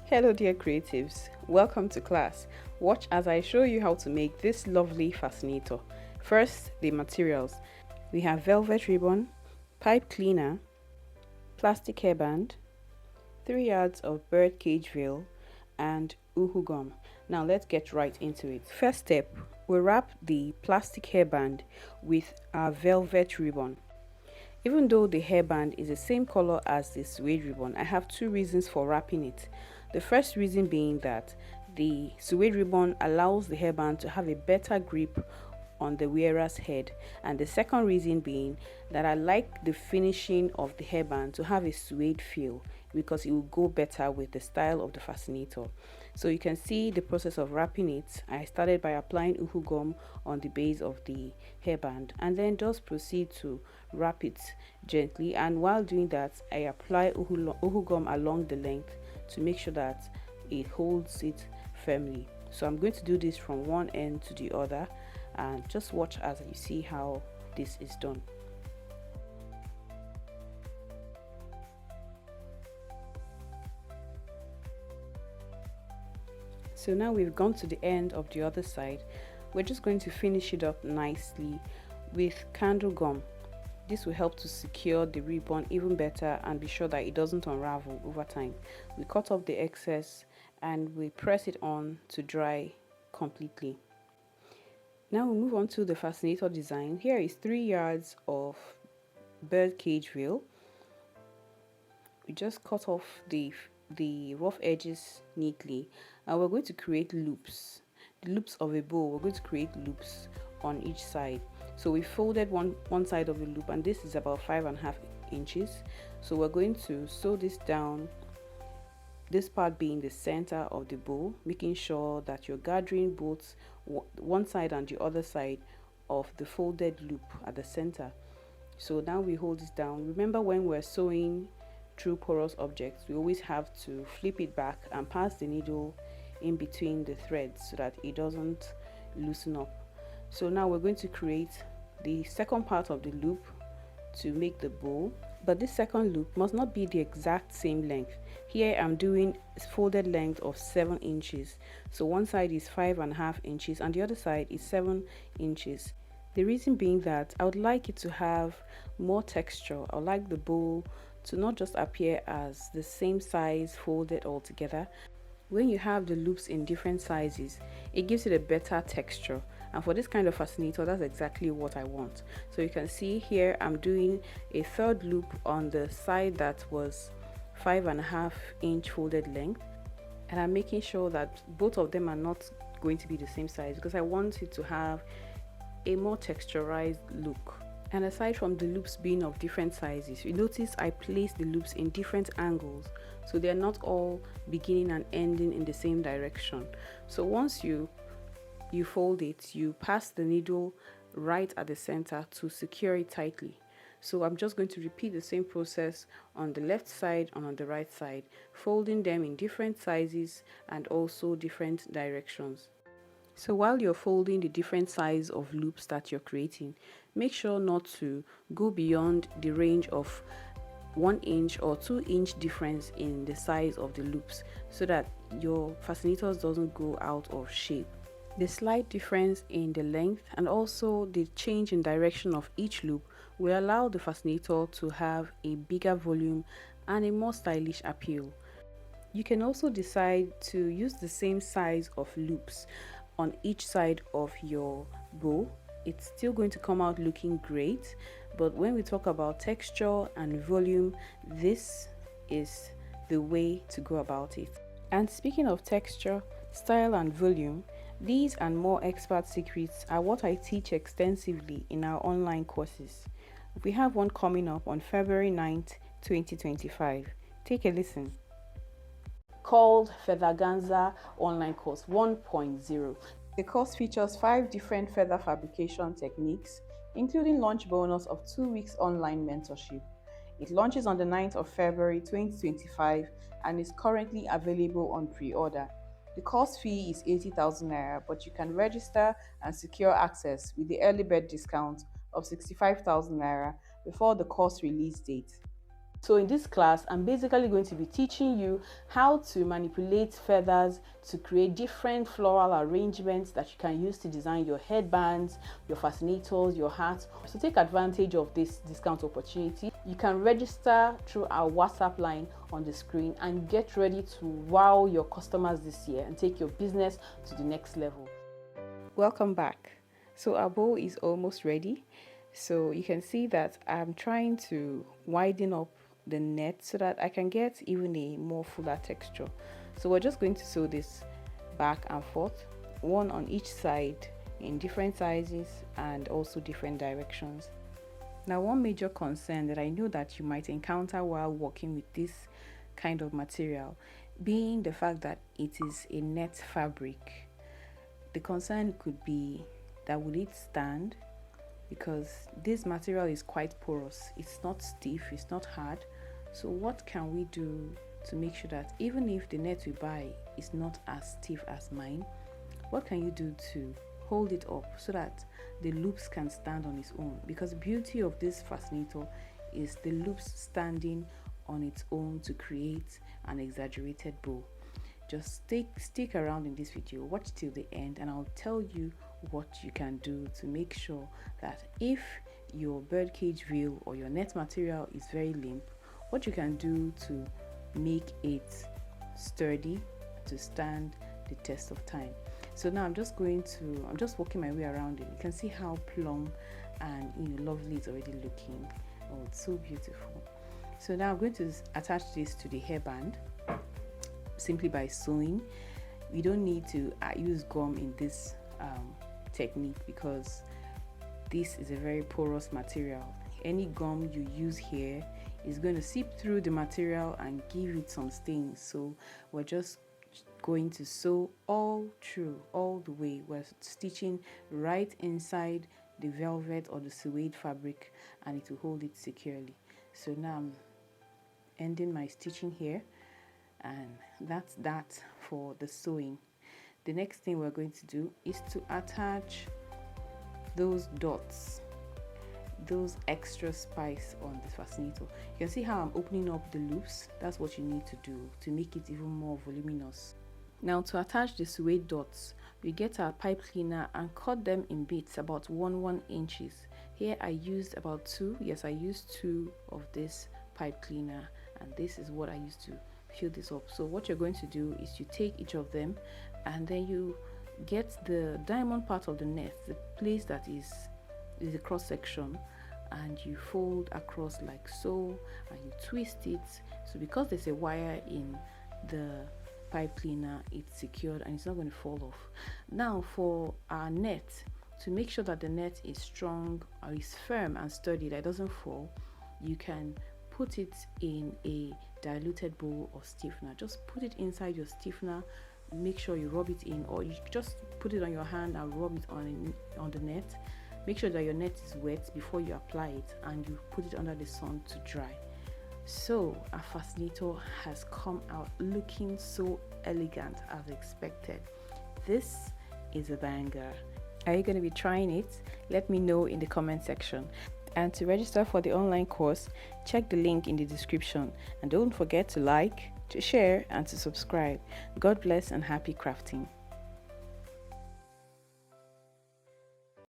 Hello dear creatives, welcome to class. Watch as I show you how to make this lovely fascinator. First, the materials. We have velvet ribbon, pipe cleaner, plastic hairband, 3 yards of bird cage veil, and uhu gum. Now let's get right into it. First step, we wrap the plastic hairband with our velvet ribbon. Even though the hairband is the same color as the suede ribbon, I have two reasons for wrapping it. The first reason being that the suede ribbon allows the hairband to have a better grip on the wearer's head, and the second reason being that I like the finishing of the hairband to have a suede feel because it will go better with the style of the fascinator. So you can see the process of wrapping it. I started by applying uhu gum on the base of the hairband and then just proceed to wrap it gently, and while doing that I apply uhu gum along the length to make sure that it holds it firmly. So I'm going to do this from one end to the other, and just watch as you see how this is done. So now we've gone to the end of the other side. We're just going to finish it up nicely with candle gum. This will help to secure the ribbon even better and be sure that it doesn't unravel over time. We cut off the excess and we press it on to dry completely. Now we move on to the fascinator design. Here is 3 yards of bird cage veil. We just cut off the rough edges neatly, and we're going to create loops. The loops of a bow, we're going to create loops on each side. So we folded one side of the loop, and this is about 5.5 inches. So we're going to sew this down, this part being the center of the bow, making sure that you're gathering both one side and the other side of the folded loop at the center. So now we hold this down. Remember, when we're sewing through porous objects, we always have to flip it back and pass the needle in between the threads so that it doesn't loosen up. So now we're going to create the second part of the loop to make the bow, but this second loop must not be the exact same length. Here I'm doing a folded length of 7 inches. So one side is 5.5 inches and the other side is 7 inches. The reason being that I would like it to have more texture. I would like the bow to not just appear as the same size folded all together. When you have the loops in different sizes, it gives it a better texture, and for this kind of fascinator, that's exactly what I want. So you can see here I'm doing a third loop on the side that was 5.5 inch folded length, and I'm making sure that both of them are not going to be the same size because I want it to have a more texturized look. And aside from the loops being of different sizes, you notice I placed the loops in different angles, so they're not all beginning and ending in the same direction. So once you fold it, you pass the needle right at the center to secure it tightly. So I'm just going to repeat the same process on the left side and on the right side, folding them in different sizes and also different directions. So while you're folding the different size of loops that you're creating, make sure not to go beyond the range of 1 inch or 2 inch difference in the size of the loops so that your fascinators doesn't go out of shape. The slight difference in the length and also the change in direction of each loop will allow the fascinator to have a bigger volume and a more stylish appeal. You can also decide to use the same size of loops on each side of your bow. It's still going to come out looking great, but when we talk about texture and volume, this is the way to go about it. And speaking of texture, style and volume, these and more expert secrets are what I teach extensively in our online courses. We have one coming up on February 9th, 2025. Take a listen. Called Featherganza Online Course 1.0. The course features 5 different feather fabrication techniques, including launch bonus of 2 weeks online mentorship. It launches on the 9th of February 2025 and is currently available on pre-order. The course fee is 80,000 naira, but you can register and secure access with the early bird discount of 65,000 naira before the course release date. So in this class, I'm basically going to be teaching you how to manipulate feathers to create different floral arrangements that you can use to design your headbands, your fascinators, your hats. So take advantage of this discount opportunity. You can register through our WhatsApp line on the screen and get ready to wow your customers this year and take your business to the next level. Welcome back. So our bow is almost ready. So you can see that I'm trying to widen up the net so that I can get even a more fuller texture. So we're just going to sew this back and forth, one on each side in different sizes and also different directions. Now, one major concern that I know that you might encounter while working with this kind of material being the fact that it is a net fabric. The concern could be that will it stand, because this material is quite porous. It's not stiff, it's not hard. So what can we do to make sure that even if the net we buy is not as stiff as mine, what can you do to hold it up so that the loops can stand on its own? Because the beauty of this fascinator is the loops standing on its own to create an exaggerated bow. Just stick around in this video, watch till the end, and I'll tell you what you can do to make sure that if your birdcage veil or your net material is very limp, what you can do to make it sturdy to stand the test of time. So now I'm just working my way around it. You can see how plump and lovely it's already looking. Oh, it's so beautiful. So now I'm going to attach this to the hairband simply by sewing. We don't need to use gum in this technique because this is a very porous material. Any gum you use here is going to seep through the material and give it some stains. So we're just going to sew all through, all the way. We're stitching right inside the velvet or the suede fabric, and it will hold it securely. So now I'm ending my stitching here, and that's that for the sewing. The next thing we're going to do is to attach those dots, those extra spice on the fascinator. You can see how I'm opening up the loops. That's what you need to do to make it even more voluminous. Now, to attach the suede dots, we get our pipe cleaner and cut them in bits about 1 inches. Here I used about 2. Yes, I used 2 of this pipe cleaner, and this is what I used to fill this up. So what you're going to do is you take each of them and then you get the diamond part of the net, the place that is a cross section, and you fold across like so, and you twist it. So because there's a wire in the pipe cleaner, it's secured and it's not going to fall off. Now for our net, to make sure that the net is strong or is firm and sturdy, that it doesn't fall, you can put it in a diluted bowl of stiffener. Just put it inside your stiffener, make sure you rub it in, or you just put it on your hand and rub it on the net. Make sure that your net is wet before you apply it, and you put it under the sun to dry. So our fascinator has come out looking so elegant as expected. This is a banger. Are you going to be trying it? Let me know in the comment section. And to register for the online course, check the link in the description, and don't forget to like, to share, and to subscribe. God bless and happy crafting.